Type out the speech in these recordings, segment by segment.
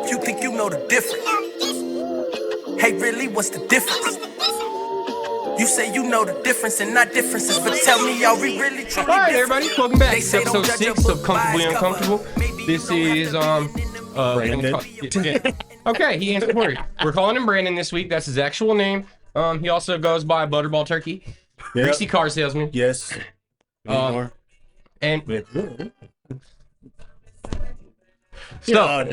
You think you know the difference? Hey, really, what's the difference? You say you know the difference and not differences, but tell me, are we really truly All right, different? everybody, welcome back. They It's say episode don't judge a 6 book of by Comfortably its cover. Uncomfortable. Maybe you This don't is recognize Brandon. Okay, he answered for it. We're calling him Brandon this week. That's his actual name. He also goes by Butterball Turkey, greasy car salesman. Yes. And So,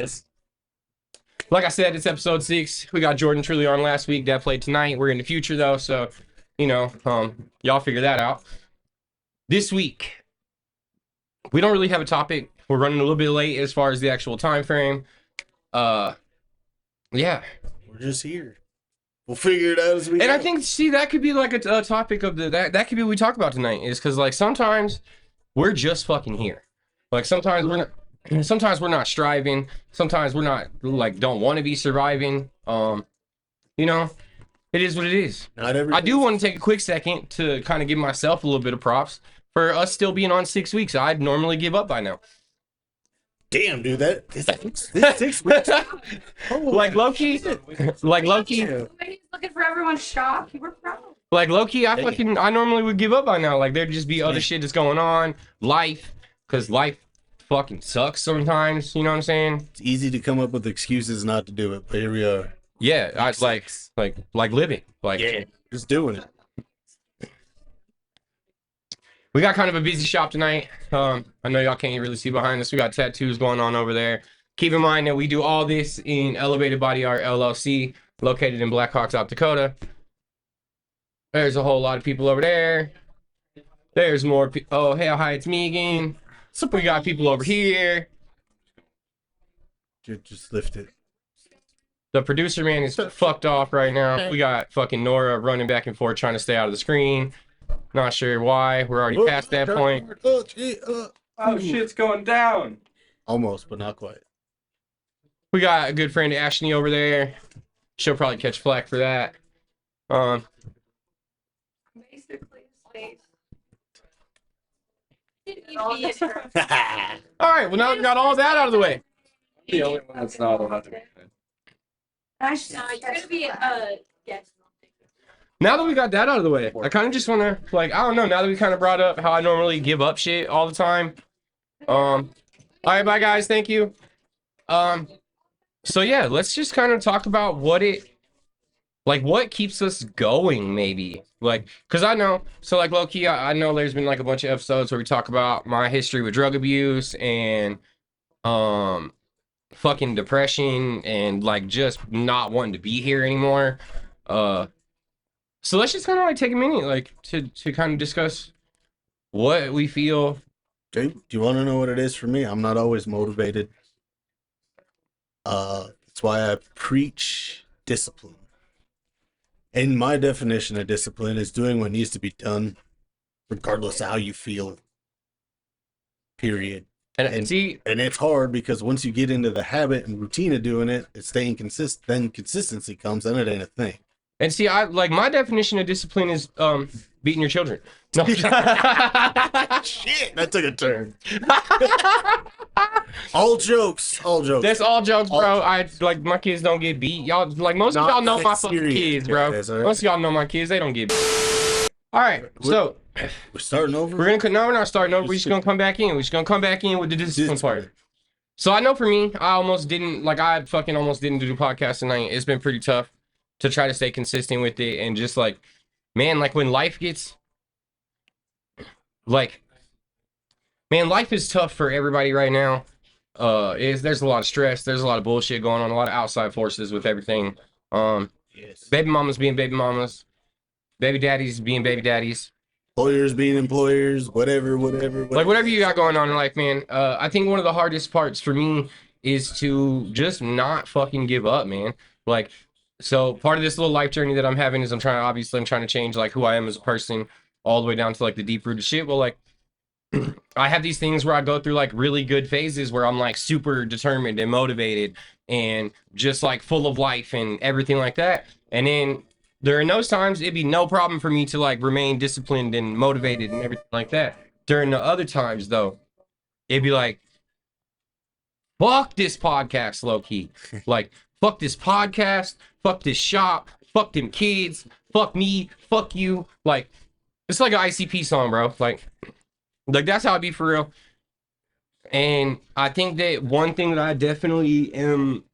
like I said, it's episode 6. We got Jordan Truly on last week. That played tonight. We're in the future though, so y'all figure that out. This week, we don't really have a topic. We're running a little bit late as far as the actual time frame. Yeah. we're just here. We'll figure it out as we go. And I think, that could be like a topic of that could be what we talk about tonight, is because like sometimes we're just fucking here. Like sometimes we're not striving. Sometimes we're not like don't want to be surviving. It is what it is. I do want to take a quick second to kind of give myself a little bit of props for us still being on 6 weeks. I'd normally give up by now. Damn, dude, this 6 weeks. Like low-key. The way he's looking for everyone's shock, you were proud. Like low-key, I normally would give up by now. Like there'd just be other shit that's going on. Life, because life fucking sucks sometimes. You know what I'm saying? It's easy to come up with excuses not to do it, but here we are. Yeah, I like living. Like Just doing it. we got kind of a busy shop tonight. I know y'all can't really see behind us. We got tattoos going on over there. Keep in mind that we do all this in Elevated Body Art LLC, located in Black Hawk, South Dakota. There's a whole lot of people over there. There's more oh, hey, hi, it's me again. So we got people over here. Just lift it. The producer man is fucked off right now. We got fucking Nora running back and forth trying to stay out of the screen. Not sure why. We're already past that point. Oh, shit's going down. Almost, but not quite. We got a good friend Ashley over there. She'll probably catch flack for that. Basically, space. All right. Well, now we got all that out of the way. The only one that's not allowed to be. Actually, you're gonna be a guest. Now that we got that out of the way, I kind of just want to, like, I don't know, now that we kind of brought up how I normally give up shit all the time. All right, bye, guys. Thank you. So, yeah, let's just kind of talk about what keeps us going, maybe. Like, because I know, so, like, low-key, I know there's been, like, a bunch of episodes where we talk about my history with drug abuse and, fucking depression and, like, just not wanting to be here anymore. So let's just kind of like take a minute, like to kind of discuss what we feel. Okay, do you want to know what it is for me? I'm not always motivated. That's why I preach discipline. And my definition of discipline is doing what needs to be done, regardless of how you feel. Period. And it's hard because once you get into the habit and routine of doing it, it's staying consistent. Then consistency comes, and it ain't a thing. And see, I like my definition of discipline is beating your children. No. Shit, that took a turn. All jokes. That's all jokes, bro. I like my kids don't get beat. Y'all like most of y'all know my fucking kids, bro. Right. Most of y'all know my kids. They don't get beat. All right, so we're starting over. We're not starting over. We're just gonna come back in. We're just gonna come back in with the discipline part. So I know for me, I fucking almost didn't do the podcast tonight. It's been pretty tough to try to stay consistent with it, and just like, man, like when life gets like, man, life is tough for everybody right now. There's a lot of stress, there's a lot of bullshit going on, a lot of outside forces with everything. Yes. Baby mamas being baby mamas, baby daddies being baby daddies, employers being employers, whatever. Like whatever you got going on in life, man. I think one of the hardest parts for me is to just not fucking give up, man. Like, so part of this little life journey that I'm having is I'm trying to change like who I am as a person all the way down to like the deep rooted shit. Well, like I have these things where I go through like really good phases where I'm like super determined and motivated and just like full of life and everything like that. And then during those times, it'd be no problem for me to like remain disciplined and motivated and everything like that. During the other times though, it'd be like, fuck this podcast, low key. Like, fuck this podcast, fuck this shop, fuck them kids, fuck me, fuck you. Like, it's like an ICP song, bro. Like that's how I be for real. And I think that one thing that I definitely am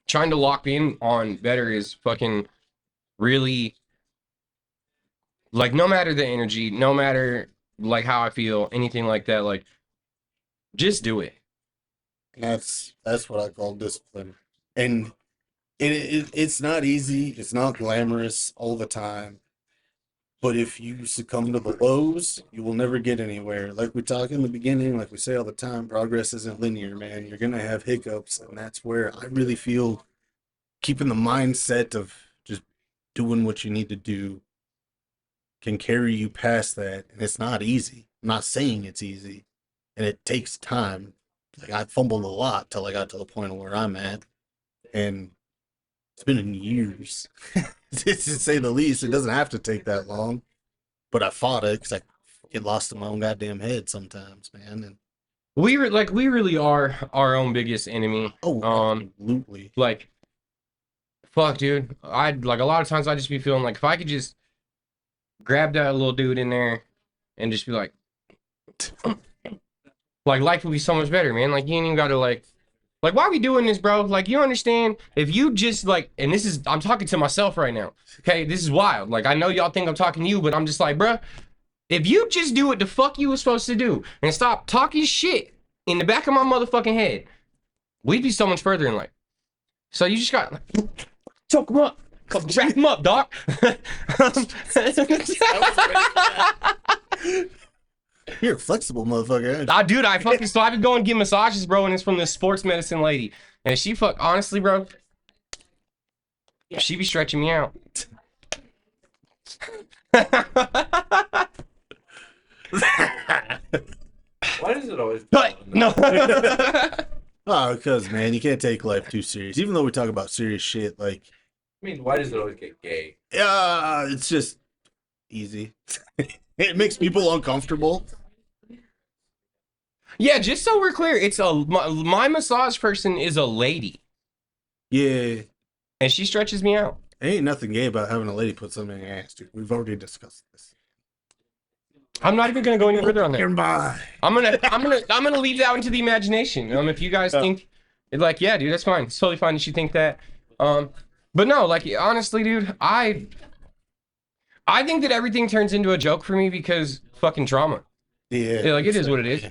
trying to lock in on better is fucking really, like, no matter the energy, no matter like how I feel, anything like that, like, just do it. That's what I call discipline. And it's not easy. It's not glamorous all the time. But if you succumb to the lows, you will never get anywhere. Like we talk in the beginning, like we say all the time, progress isn't linear, man. You're going to have hiccups. And that's where I really feel keeping the mindset of just doing what you need to do can carry you past that. And it's not easy. I'm not saying it's easy. And it takes time. Like, I fumbled a lot till I got to the point where I'm at. And it's been years, to say the least. It doesn't have to take that long. But I fought it because I get lost in my own goddamn head sometimes, man. And we really are our own biggest enemy. absolutely. Like, fuck, dude. I'd like a lot of times I just be feeling like if I could just grab that little dude in there and just be like life would be so much better, man. Like, you ain't even gotta like why are we doing this, bro? Like, you understand, if you just like, and this is, I'm talking to myself right now, okay? This is wild. Like, I know y'all think I'm talking to you, but I'm just like, bro, if you just do what the fuck you was supposed to do and stop talking shit in the back of my motherfucking head, we'd be so much further in life. So you just got like, choke him up. Wrap him up, dog. You're a flexible motherfucker. Dude, I've been going to get massages, bro, and it's from this sports medicine lady. And she honestly, bro, she be stretching me out. Why does it always? No. Oh, because, man, you can't take life too serious. Even though we talk about serious shit, like, I mean, why does it always get gay? it's just easy. It makes people uncomfortable. Yeah, just so we're clear, it's my massage person is a lady, Yeah. and she stretches me out. Ain't nothing gay about having a lady put something in your ass, dude. We've already discussed this. I'm not even gonna go any further on that. Goodbye. I'm gonna leave that into the imagination. If you guys think, like, yeah, dude, that's fine. It's totally fine that you think that. But no, like, honestly, dude, I think that everything turns into a joke for me because fucking trauma. Yeah. Like, it is what it is.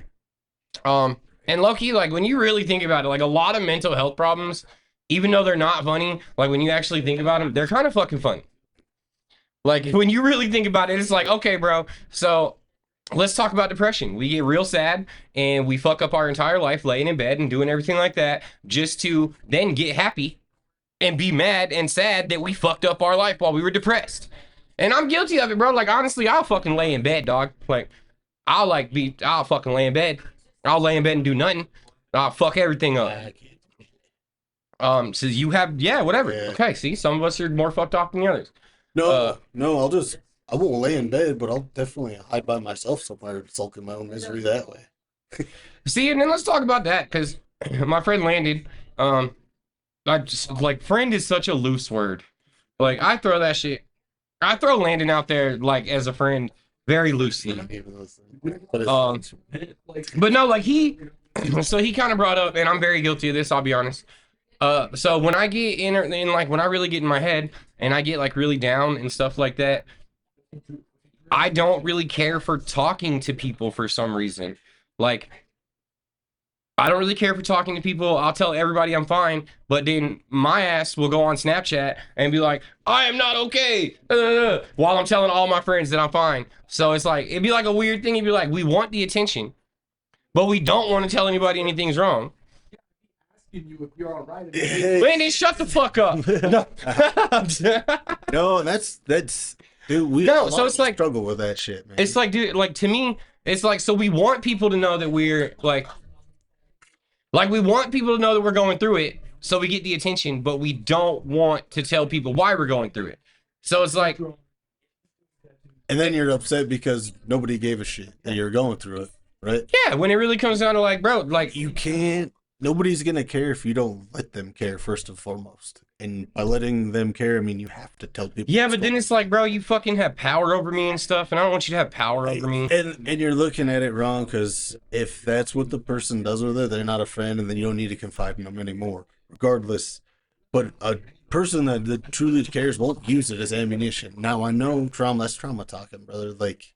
And low-key, like, when you really think about it, like, a lot of mental health problems, even though they're not funny, like, when you actually think about them, they're kind of fucking funny. Like, when you really think about it, it's like, okay, bro, so let's talk about depression. We get real sad, and we fuck up our entire life laying in bed and doing everything like that just to then get happy and be mad and sad that we fucked up our life while we were depressed. And I'm guilty of it, bro. Like, honestly, I'll fucking lay in bed, dog. Like, I'll fucking lay in bed. I'll lay in bed and do nothing. I'll fuck everything up. So you have, yeah, whatever. Yeah. Okay, see, some of us are more fucked off than the others. No, I won't lay in bed, but I'll definitely hide by myself somewhere and sulk in my own misery that way. See, and then let's talk about that, because my friend Landon, I just, like, friend is such a loose word. Like, I throw Landon out there, like, as a friend very loosely. But no, like, he kind of brought up, and I'm very guilty of this, I'll be honest. So when I get in, like, when I really get in my head and I get, like, really down and stuff like that, I don't really care for talking to people for some reason. Like, I don't really care for talking to people. I'll tell everybody I'm fine, but then my ass will go on Snapchat and be like, I am not okay, while I'm telling all my friends that I'm fine. So it's like, it'd be like a weird thing. It'd be like, we want the attention, but we don't want to tell anybody anything's wrong. You if you're all right. Landon, shut the fuck up. No, that's dude. So it's like, struggle with that shit, man. it's like, dude, like, to me, it's like, so we want people to know that we're like we want people to know that we're going through it, so we get the attention, but we don't want to tell people why we're going through it. So it's like, and then you're upset because nobody gave a shit that you're going through it, right? yeah, when it really comes down to, like, bro, like, You can't nobody's gonna care if you don't let them care first and foremost. And by letting them care, I mean you have to tell people. Yeah, what's but then going it's like, bro, you fucking have power over me and stuff, and I don't want you to have power over me. And you're looking at it wrong, because if that's what the person does with it, they're not a friend, and then you don't need to confide in them anymore, regardless. But a person that truly cares won't use it as ammunition. Now I know trauma. That's trauma talking, brother. Like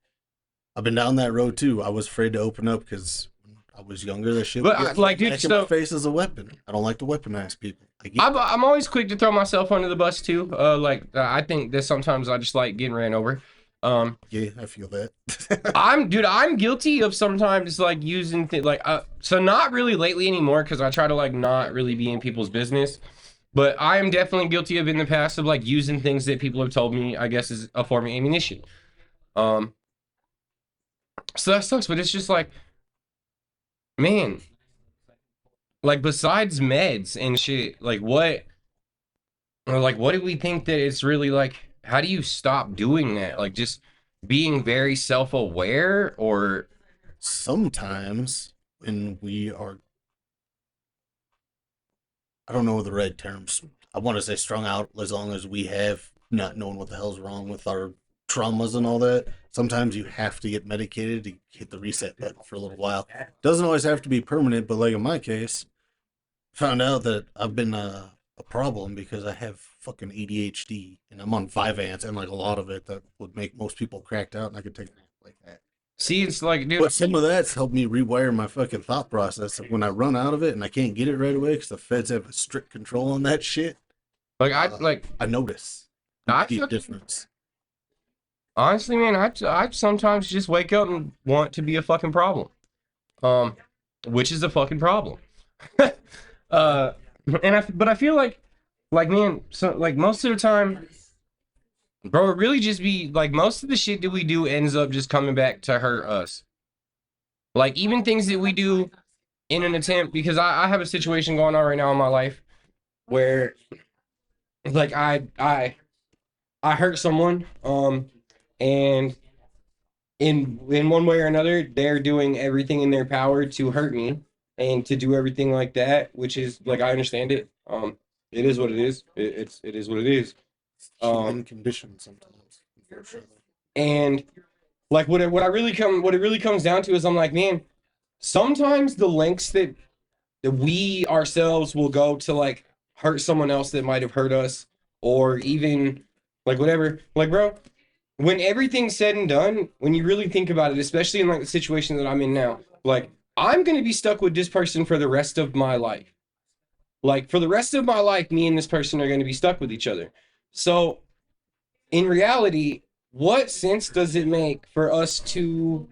I've been down that road too. I was afraid to open up because when I was younger. That shit. But would get like, dude, back in my face as a weapon. I don't like to weaponize people. Like, I'm always quick to throw myself under the bus too. I think that sometimes I just like getting ran over. yeah, I feel that. I'm guilty of sometimes like using so not really lately anymore because I try to like not really be in people's business. But I am definitely guilty of in the past of like using things that people have told me, I guess, is a form of ammunition. So that sucks, but it's just like, man, like besides meds and shit, like what do we think that it's really like, how do you stop doing that? Like just being very self-aware or Sometimes when we are, I don't know the right terms. I want to say strung out, as long as we have not knowing what the hell's wrong with our traumas and all that. Sometimes you have to get medicated to hit the reset button for a little while. Doesn't always have to be permanent, but like in my case, found out that I've been a problem because I have fucking ADHD and I'm on Vyvanse and like a lot of it that would make most people cracked out, and I could take a nap like that. see, it's like, dude, But some of that's helped me rewire my fucking thought process. When I run out of it and I can't get it right away because the feds have a strict control on that shit, like I notice I the fucking- difference. honestly, man, I sometimes just wake up and want to be a fucking problem. Which is a fucking problem. But I feel like man, so like most of the time, bro, it really just be like most of the shit that we do ends up just coming back to hurt us. Like even things that we do in an attempt, because I have a situation going on right now in my life where like I hurt someone, and in one way or another, they're doing everything in their power to hurt me and to do everything like that, which is like I understand it. It is what it is. It is what it is. Human condition sometimes, unfortunately. And like what it really comes down to is I'm like, man, sometimes the lengths that we ourselves will go to like hurt someone else that might have hurt us, or even like whatever, like bro, when everything's said and done, when you really think about it, especially in like the situation that I'm in now, like I'm gonna be stuck with this person for the rest of my life. Like for the rest of my life, me and this person are gonna be stuck with each other. So in reality, what sense does it make for us to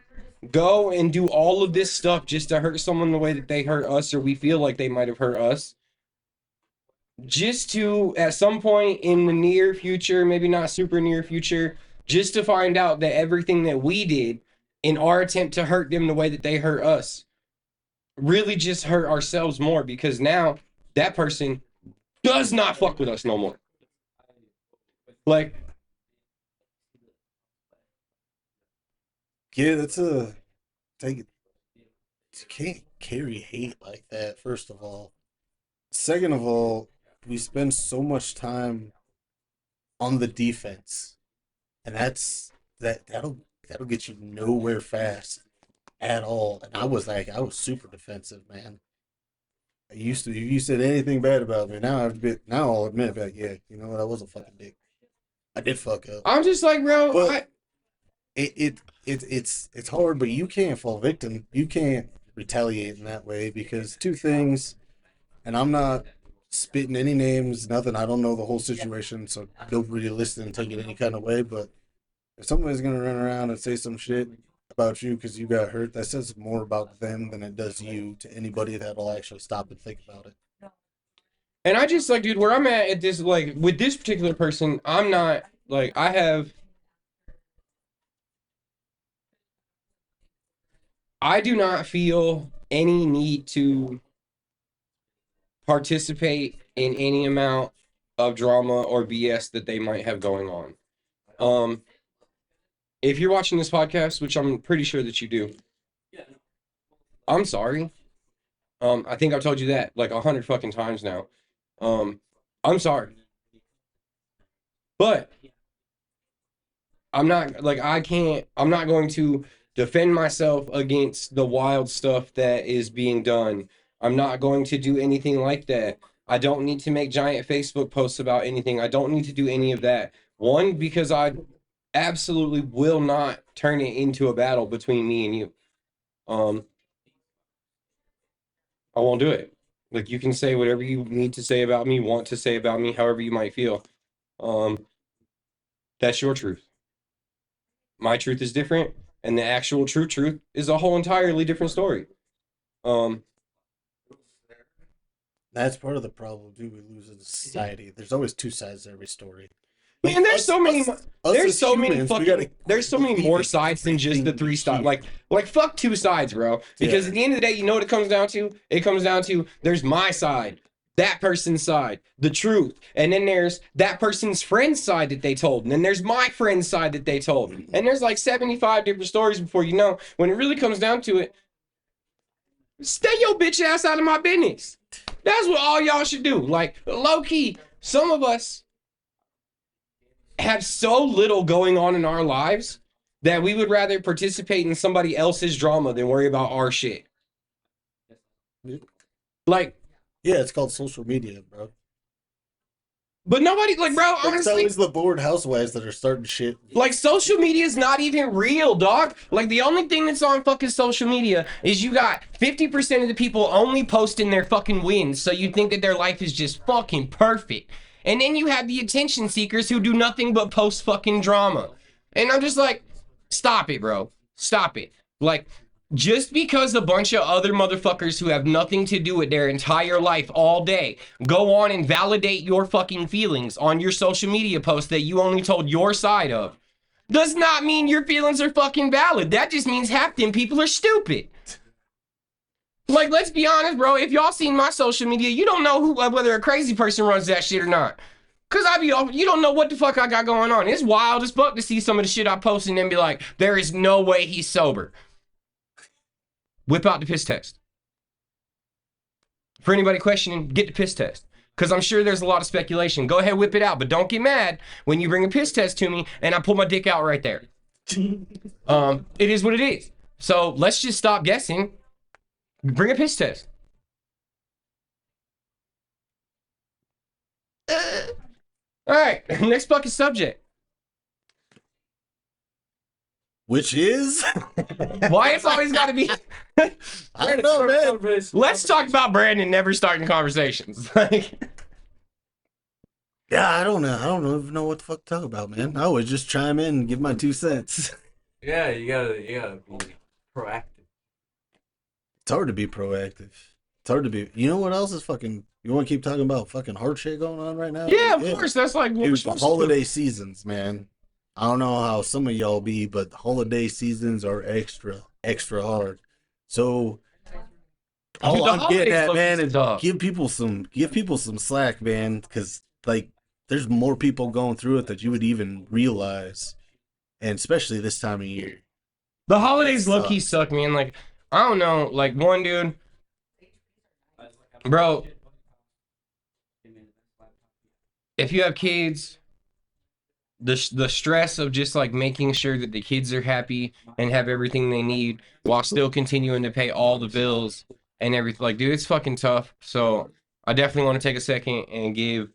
go and do all of this stuff just to hurt someone the way that they hurt us, or we feel like they might have hurt us, just to at some point in the near future, maybe not super near future, just to find out that everything that we did in our attempt to hurt them the way that they hurt us really just hurt ourselves more, because now that person does not fuck with us no more. Like, Yeah, you can't carry hate like that, first of all. Second of all, we spend so much time on the defense, and that'll get you nowhere fast at all. And I was super defensive, man. If you said anything bad about me, now I'll admit that, yeah, you know what, I was a fucking dick. I did fuck up. I'm just like, bro, But it's hard, but you can't fall victim. You can't retaliate in that way, because two things, and I'm not spitting any names, nothing. I don't know the whole situation, so don't really listen and take it any kind of way. But if somebody's gonna run around and say some shit about you because you got hurt, that says more about them than it does you to anybody that'll actually stop and think about it. and I just like, dude, where I'm at this, like, with this particular person, I'm not, like, I do not feel any need to participate in any amount of drama or BS that they might have going on. If you're watching this podcast, which I'm pretty sure that you do, I'm sorry. I think I've told you that like 100 fucking times now. I'm sorry, but I'm not like I'm not going to defend myself against the wild stuff that is being done. I'm not going to do anything like that. I don't need to make giant Facebook posts about anything. I don't need to do any of that. One, because I absolutely will not turn it into a battle between me and you. I won't do it. Like, you can say whatever you need to say about me, want to say about me, however you might feel. That's your truth. My truth is different, and the actual true truth is a whole entirely different story. That's part of the problem, too. We lose in society. There's always two sides to every story. Man, there's so many. There's so many humans, we fucking. There's so many more sides than just the three sides. Like fuck two sides, bro. Because at the end of the day, you know what it comes down to? It comes down to there's my side, that person's side, the truth, and then there's that person's friend's side that they told, and then there's my friend's side that they told, and there's like 75 different stories before you know. When it really comes down to it, stay your bitch ass out of my business. That's what all y'all should do. Like, low key, some of us have so little going on in our lives that we would rather participate in somebody else's drama than worry about our shit. Like, yeah, it's called social media, bro. but nobody, like, bro, It's honestly, always the bored housewives that are starting shit. like, social media is not even real, dog. Like, the only thing that's on fucking social media is you got 50% of the people only posting their fucking wins, so you think that their life is just fucking perfect. And then you have the attention seekers who do nothing but post fucking drama. And I'm just like, stop it, bro. Stop it. Like, just because a bunch of other motherfuckers who have nothing to do with their entire life all day go on and validate your fucking feelings on your social media post that you only told your side of, does not mean your feelings are fucking valid. That just means half them people are stupid. Like, let's be honest, bro. If y'all seen my social media, you don't know whether a crazy person runs that shit or not. Cause you don't know what the fuck I got going on. It's wild as fuck to see some of the shit I post and then be like, there is no way he's sober. Whip out the piss test. For anybody questioning, get the piss test. Cause I'm sure there's a lot of speculation. Go ahead, whip it out, but don't get mad when you bring a piss test to me and I pull my dick out right there. It is what it is. So let's just stop guessing. Bring a piss test. All right, next fucking subject. Which is? Why it's always got to be? I don't know, man. Let's talk about Brandon never starting conversations. Yeah, I don't know. I don't even know what the fuck to talk about, man. I always just chime in and give my 2 cents. Yeah, you gotta be proactive. It's hard to be proactive. It's hard to be. You know what else is fucking? You want to keep talking about fucking hard shit going on right now? Yeah, of course. That's like what we're Dude, supposed holiday seasons, man. I don't know how some of y'all be, but the holiday seasons are extra hard. So all Dude, the I'm getting at, holidays man, is tough. give people some slack, man, because like there's more people going through it that you would even realize, and especially this time of year. The holidays low-key suck, man. Like, I don't know. Like, one dude, bro, if you have kids, the stress of just like making sure that the kids are happy and have everything they need while still continuing to pay all the bills and everything, like, dude, it's fucking tough. So I definitely want to take a second and give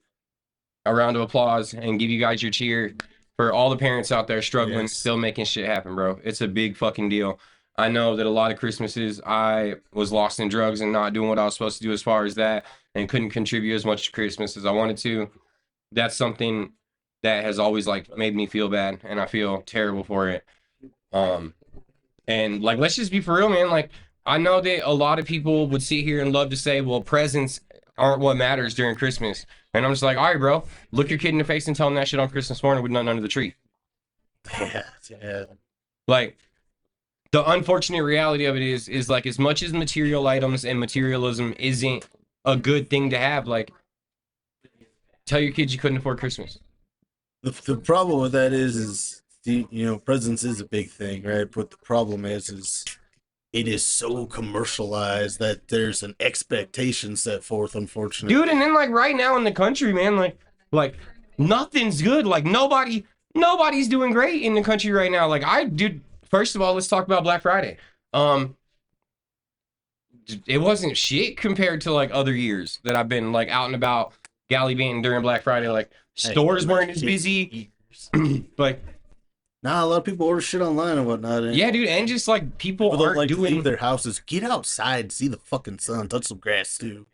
a round of applause and give you guys your cheer for all the parents out there struggling, still making shit happen, bro. It's a big fucking deal. I know that a lot of Christmases I was lost in drugs and not doing what I was supposed to do as far as that, and couldn't contribute as much to Christmas as I wanted to. That's something that has always like made me feel bad, and I feel terrible for it. And like, let's just be for real, man. Like, I know that a lot of people would sit here and love to say, well, presents aren't what matters during Christmas. And I'm just like, all right, bro, look your kid in the face and tell him that shit on Christmas morning with nothing under the tree. Yeah. Like, the unfortunate reality of it is like, as much as material items and materialism isn't a good thing to have, like, tell your kids you couldn't afford Christmas. The problem with that is presents is a big thing, right? But the problem is it is so commercialized that there's an expectation set forth, unfortunately. Dude, and then like right now in the country, man, like nothing's good. Like nobody's doing great in the country right now. Dude, first of all, let's talk about Black Friday. It wasn't shit compared to like other years that I've been like out and about gallivanting during Black Friday. Like stores weren't as busy. Like, nah, a lot of people order shit online and whatnot. And yeah, dude, and just like people don't aren't like to doing leave their houses. Get outside, see the fucking sun, touch some grass too.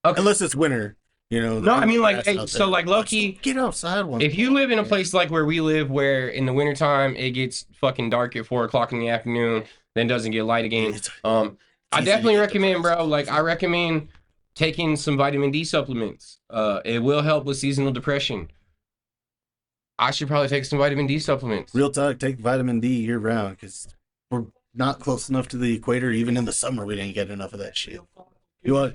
Okay. Unless it's winter, you know. No, I mean like, grass hey, out so there. like low-key, Get outside one. if you live in a place like where we live, where in the wintertime it gets fucking dark at 4 o'clock in the afternoon, then doesn't get light again. I definitely recommend, bro. Like, I recommend taking some vitamin D supplements. It will help with seasonal depression. I should probably take some vitamin D supplements. Real talk, take vitamin D year round because we're not close enough to the equator. Even in the summer, we didn't get enough of that shit. You want?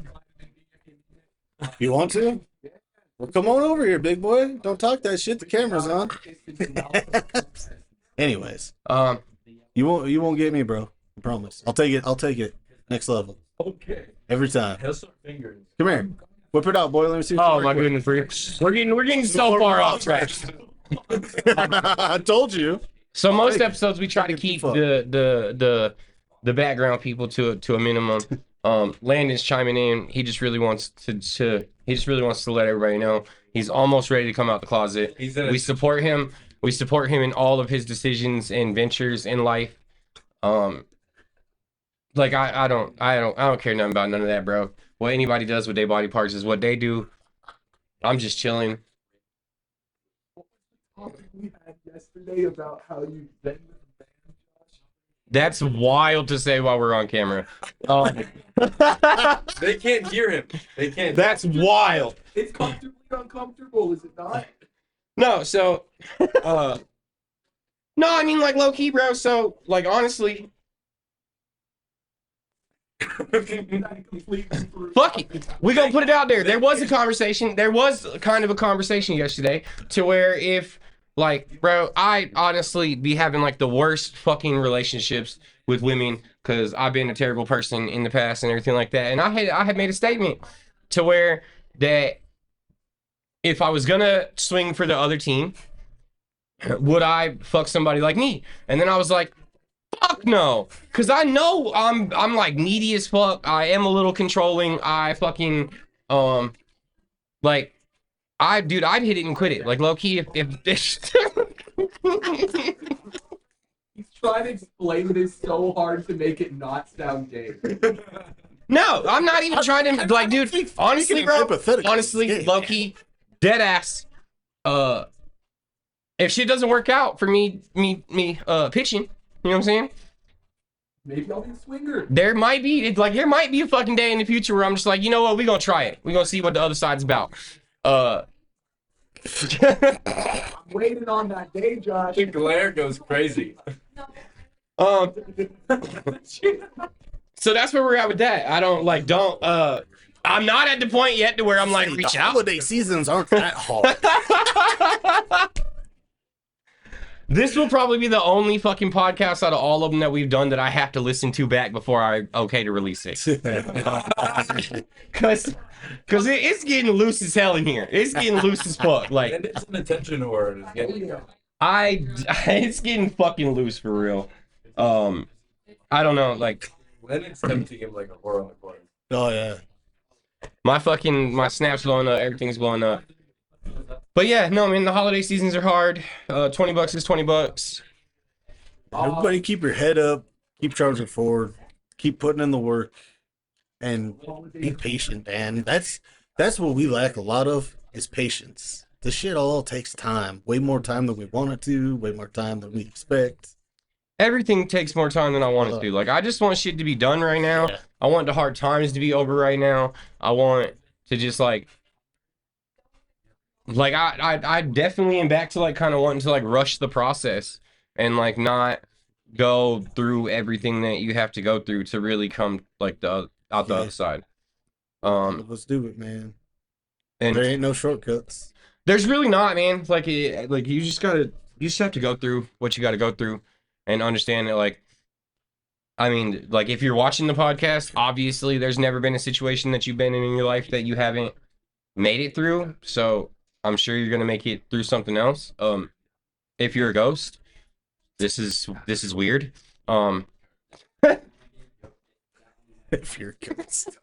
You want to? Well, come on over here, big boy. Don't talk that shit. The camera's on. Anyways, you won't get me, bro. I promise. I'll take it. Next level. Okay. Every time. Hell's our fingers. Come here. Whip it out, boy. Let me see. Oh my goodness, we're getting so far off track. I told you. So most episodes we try to keep the background people to a minimum. Landon's chiming in. He just really wants to let everybody know he's almost ready to come out the closet. We support him. We support him in all of his decisions and ventures in life. Like I don't care nothing about none of that, bro. What anybody does with their body parts is what they do. I'm just chilling. We had yesterday about how you bend with the band, Josh. That's wild to say while we're on camera. They can't hear him. They can't. That's wild. It's comfortably uncomfortable, is it not? No, so no, I mean like low key, bro. So like honestly, fuck it. We gonna put it out there. There was a conversation. There was kind of a conversation yesterday to where if like, bro, I honestly be having like the worst fucking relationships with women because I've been a terrible person in the past and everything like that. And I had made a statement to where that if I was gonna swing for the other team, would I fuck somebody like me? And then I was like, fuck no, because I know I'm like needy as fuck. I am a little controlling. I fucking like I'd hit it and quit it. Like low key, if this He's trying to explain this so hard to make it not sound gay. No, I'm not even trying to like, dude. Honestly, bro. Hypothetical. Honestly, Yeah. low key, dead ass. If shit doesn't work out for me pitching, you know what I'm saying? Maybe I'll be a swinger. There might be a fucking day in the future where I'm just like, you know what, we gonna try it. We gonna see what the other side's about. I'm waiting on that day, Josh. The glare goes crazy. So that's where we're at with that. I'm not at the point yet to where I'm like reach the out. holiday seasons aren't that hard. This will probably be the only fucking podcast out of all of them that we've done that I have to listen to back before I okay to release it. Cause it's getting loose as hell in here. It's getting loose as fuck. Like And it's an attention word. It's getting- it's getting fucking loose for real. I don't know, like When it's tempting him like a whore on the corner. Oh yeah. my snap's blowing up, everything's blowing up. But yeah, no, I mean the holiday seasons are hard. $20 is $20. Everybody keep your head up, keep charging forward, keep putting in the work, and be patient, man. That's what we lack a lot of is patience. This shit all takes time. Way more time than we want it to, way more time than we expect. Everything takes more time than I want it to. Like I just want shit to be done right now. Yeah. I want the hard times to be over right now. I want to just like I definitely am back to like kind of wanting to like rush the process and like not go through everything that you have to go through to really come like the other side. Let's do it, man. And There ain't no shortcuts. there's really not, man. Like you just have to go through what you got to go through and understand that like I mean, like if you're watching the podcast, obviously there's never been a situation that you've been in your life that you haven't made it through. So I'm sure you're gonna make it through something else. If you're a ghost, this is weird. If you're ghost.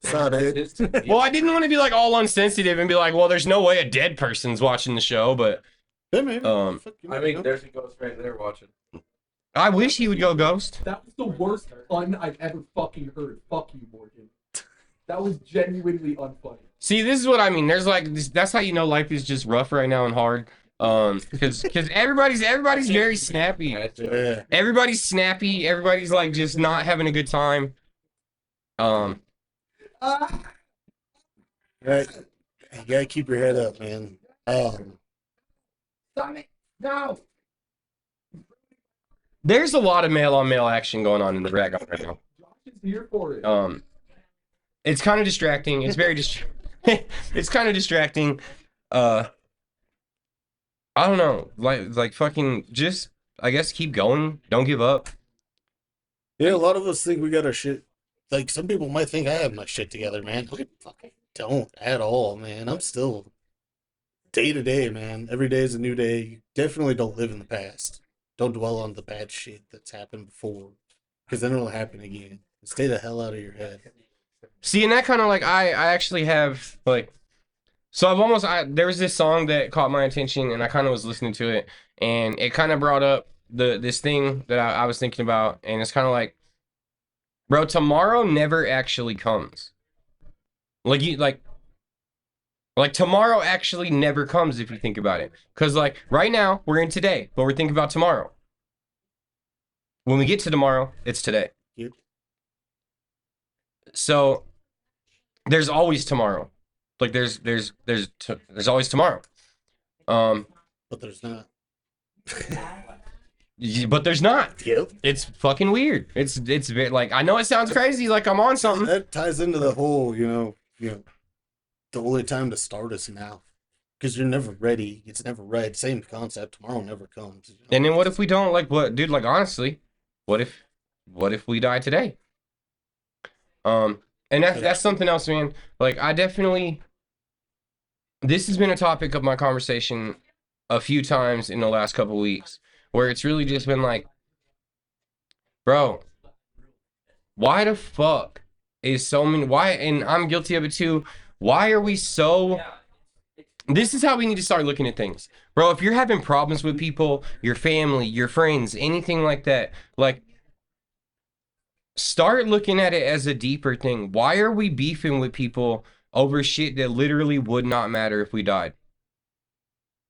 Saw that. Well, I didn't want to be like all unsensitive and be like, well, there's no way a dead person's watching the show, but Yeah, maybe. Fuck, you I never mean, know. there's a ghost right there watching. I wish he would go ghost. That was the worst pun I've ever fucking heard. Fuck you, Morgan. That was genuinely unfunny. See, this is what I mean. There's like that's how you know life is just rough right now and hard. Because everybody's very snappy. Yeah. Everybody's snappy. Everybody's like just not having a good time. Right. You gotta keep your head up, man. Stop it! No! There's a lot of male on male action going on in the rag right now. Josh is here for it. It's kind of distracting. It's very it's kind of distracting. I don't know. Like fucking just I guess keep going. Don't give up. Yeah, a lot of us think we got our shit. Like, some people might think I have my shit together, man. I fucking don't at all, man. I'm still day to day, man. Every day is a new day. You definitely don't live in the past. Don't dwell on the bad shit that's happened before, because then it'll happen again. Stay the hell out of your head. See, and that kind of like I actually have like so there was this song that caught my attention and I kind of was listening to it and it kind of brought up this thing that I was thinking about and it's kind of like, bro, tomorrow never actually comes. Like tomorrow actually never comes if you think about it. Because like right now we're in today, but we're thinking about tomorrow. When we get to tomorrow, it's today. Yep. So there's always tomorrow. Like there's always tomorrow. But there's not. But there's not. Yep. It's fucking weird. It's very, like I know it sounds crazy, like I'm on something. That ties into the whole, the only time to start is now. Because you're never ready. It's never right. Same concept. Tomorrow never comes. And then what if we don't like what, dude? Like honestly, what if we die today? And that's something else, man. Like I definitely. This has been a topic of my conversation a few times in the last couple weeks, where it's really just been like, bro, why the fuck is so many? Why? And I'm guilty of it too. Why are we so? This is how we need to start looking at things, bro. If you're having problems with people, your family, your friends, anything like that, like. Start looking at it as a deeper thing. Why are we beefing with people over shit that literally would not matter if we died?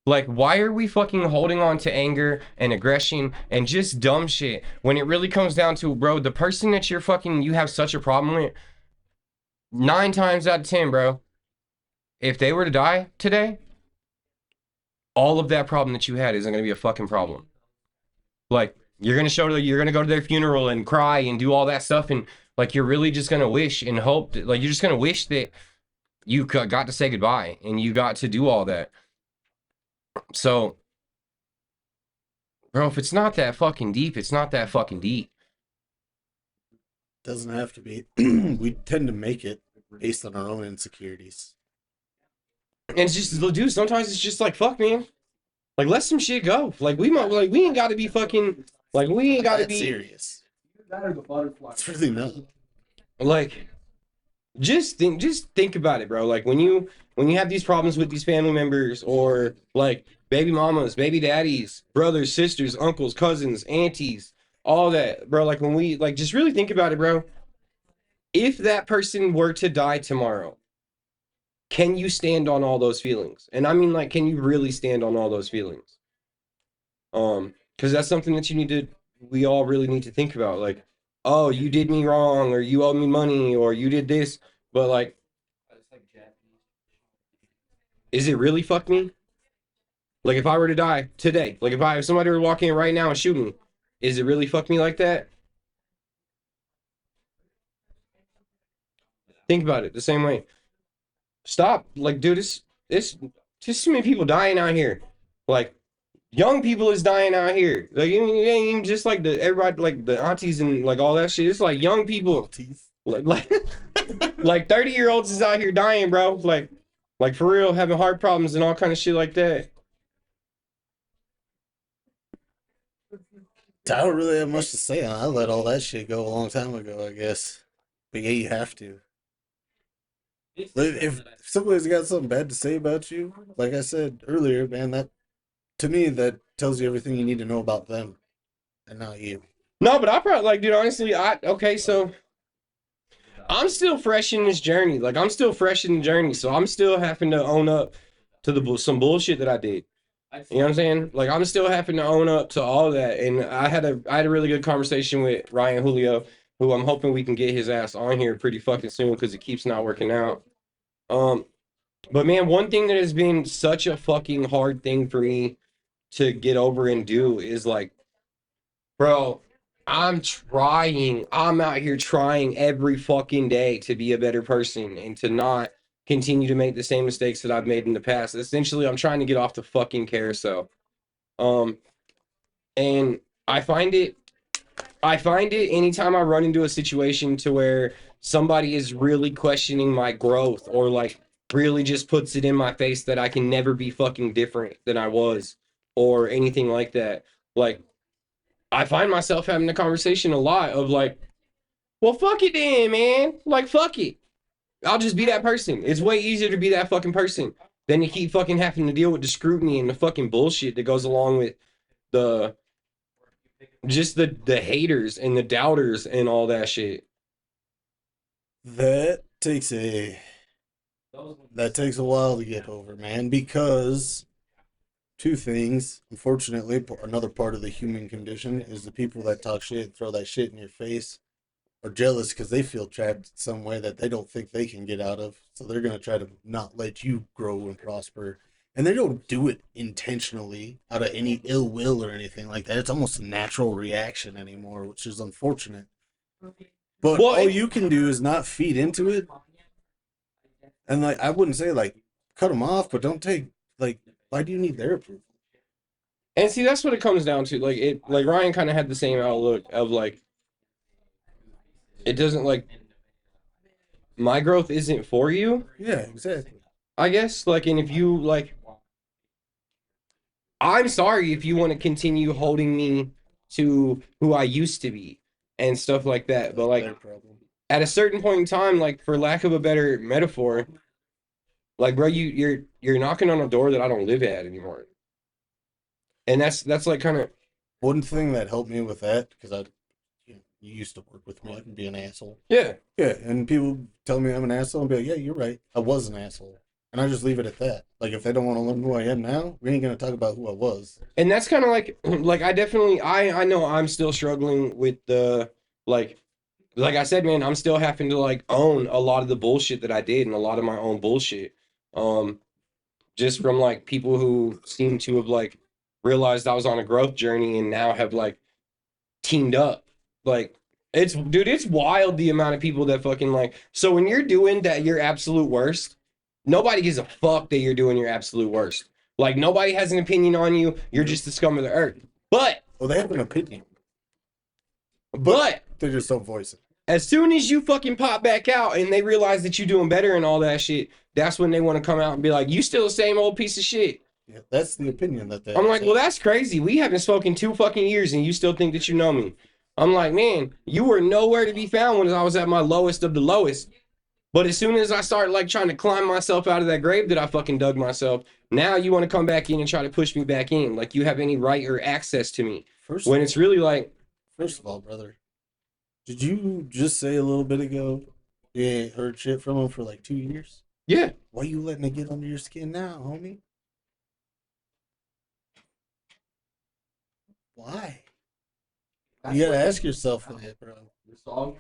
Like, why are we fucking holding on to anger and aggression and just dumb shit when it really comes down to, bro, the person that you have such a problem with, 9 times out of 10, bro, if they were to die today, all of that problem that you had isn't going to be a fucking problem. Like, you're going to go to their funeral and cry and do all that stuff. And like, you're really just going to wish and hope that, like, you're just going to wish that you got to say goodbye and you got to do all that. So, bro, if it's not that fucking deep, it's not that fucking deep. Doesn't have to be. We tend to make it based on our own insecurities. And it's just, dude, sometimes it's just like, fuck, man. Like, let some shit go. Like, we ain't got to be fucking, like, we ain't got to be serious. That or the butterfly. It's really not. Like, just think about it, bro. Like, when you have these problems with these family members or like baby mamas, baby daddies, brothers, sisters, uncles, cousins, aunties, all that, bro. Like, when we like, just really think about it, bro. If that person were to die tomorrow, can you stand on all those feelings? And I mean, like, can you really stand on all those feelings? Because that's something that we all really need to think about. Like, oh, you did me wrong, or you owe me money, or you did this, but like, is it really fuck me? Like, if I were to die today, like if somebody were walking in right now and shoot me, is it really fuck me like that? Think about it the same way. Stop, like, dude, it's just too many people dying out here. Like, young people is dying out here. Like it ain't even just like the everybody like the aunties and like all that shit. It's like young people, like 30-year-olds is out here dying, bro. Like for real, having heart problems and all kind of shit like that. I don't really have much to say on it. I let all that shit go a long time ago, I guess. But yeah, you have to. If somebody's got something bad to say about you, like I said earlier, man, that to me that tells you everything you need to know about them, and not you. No, but I probably like, dude. Honestly, so I'm still fresh in this journey. Like I'm still fresh in the journey, so I'm still having to own up to some bullshit that I did. You know what I'm saying? Like I'm still having to own up to all that. And I had a really good conversation with Ryan Julio, who I'm hoping we can get his ass on here pretty fucking soon because it keeps not working out. But man, one thing that has been such a fucking hard thing for me to get over and do is like, bro, I'm out here trying every fucking day to be a better person and to not continue to make the same mistakes that I've made in the past. Essentially, I'm trying to get off the fucking carousel. And I find it anytime I run into a situation to where somebody is really questioning my growth or like really just puts it in my face that I can never be fucking different than I was or anything like that. Like I find myself having a conversation a lot of like, well, fuck it then, man. Like, fuck it. I'll just be that person. It's way easier to be that fucking person than to keep fucking having to deal with the scrutiny and the fucking bullshit that goes along with the haters and the doubters and all that shit. That takes a while to get over, man, because two things. Unfortunately, another part of the human condition is the people that talk shit and throw that shit in your face are jealous because they feel trapped in some way that they don't think they can get out of. So they're going to try to not let you grow and prosper. And they don't do it intentionally out of any ill will or anything like that. It's almost a natural reaction anymore, which is unfortunate. But all you can do is not feed into it. And like, I wouldn't say like cut them off, but don't take like, why do you need their approval? And see, that's what it comes down to. Like Ryan kind of had the same outlook of like, it doesn't like my growth isn't for you. Yeah, exactly. I guess like, and if you like, I'm sorry if you want to continue holding me to who I used to be and stuff like that. But like at a certain point in time, like for lack of a better metaphor, like bro, you're knocking on a door that I don't live at anymore. And that's like kind of one thing that helped me with that, because you used to work with me, I can be an asshole. Yeah. Yeah, and people tell me I'm an asshole and be like, yeah, you're right. I was an asshole. And I just leave it at that. Like, if they don't want to learn who I am now, we ain't going to talk about who I was. And that's kind of like I definitely, I know I'm still struggling with the, like I said, man, I'm still having to like own a lot of the bullshit that I did and a lot of my own bullshit. Just from like people who seem to have like realized I was on a growth journey and now have like teamed up. Like, it's wild the amount of people that fucking like, so when you're doing that, your absolute worst, nobody gives a fuck that you're doing your absolute worst. Like, nobody has an opinion on you. You're just the scum of the earth. But, well, they have an opinion. But they just don't voice it. As soon as you fucking pop back out and they realize that you're doing better and all that shit, that's when they want to come out and be like, you still the same old piece of shit. Yeah, that's the opinion that they I'm like, well, that's crazy. We haven't spoken 2 fucking years and you still think that you know me. I'm like, man, you were nowhere to be found when I was at my lowest of the lowest. But as soon as I start like trying to climb myself out of that grave that I fucking dug myself, now you want to come back in and try to push me back in. Like you have any right or access to me. When it's really like... First of all, brother, did you just say a little bit ago you ain't heard shit from him for like 2 years? Yeah. Why you letting it get under your skin now, homie? Why? You gotta ask yourself that, bro.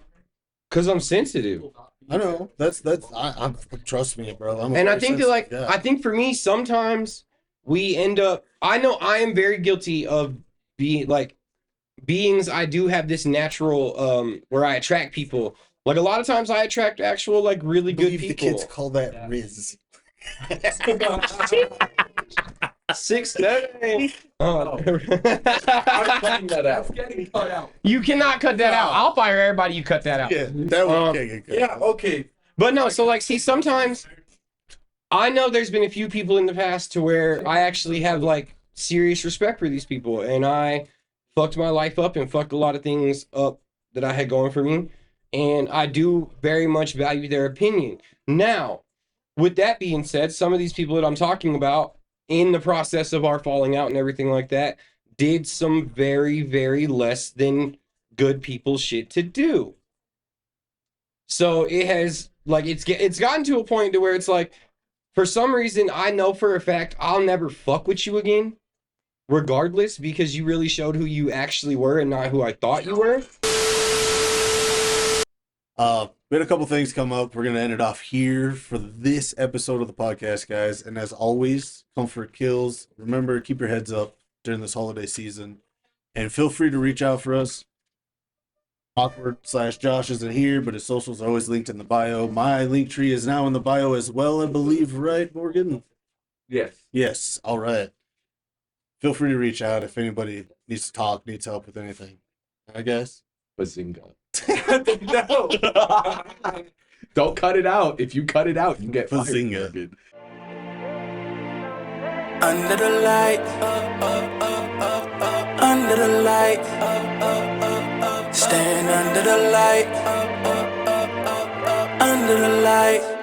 Because I'm sensitive. I know. I trust me, bro. And I think that like, I think for me, sometimes we end up, I know I am very guilty of being like, beings, I do have this natural, where I attract people. Like a lot of times I attract actual, like really good people. The kids call that Riz. 6'7". I'm cutting that That's out. getting cut out. You cannot cut that out. I'll fire everybody. You cut that out. Yeah, that one can't get cut. Yeah, okay. But no, so like, see, sometimes I know there's been a few people in the past to where I actually have like serious respect for these people, and I fucked my life up and fucked a lot of things up that I had going for me, and I do very much value their opinion. Now, with that being said, some of these people that I'm talking about in the process of our falling out and everything like that did some very, very less than good people shit to do. So it has like it's gotten to a point to where it's like, for some reason I know for a fact I'll never fuck with you again, regardless, because you really showed who you actually were and not who I thought you were. We had a couple things come up. We're gonna end it off here for this episode of the podcast, guys. And as always, comfort kills. Remember, keep your heads up during this holiday season, and feel free to reach out for us. Akwrd/Josh isn't here, but his socials are always linked in the bio. My link tree is now in the bio as well, I believe, right, Morgan? Yes. Yes. All right. Feel free to reach out if anybody needs to talk, needs help with anything. I guess. Bazinga. No. Don't cut it out. If you cut it out, you get fired. Bazinga. Under the light, under the light, stand under the light, under the light.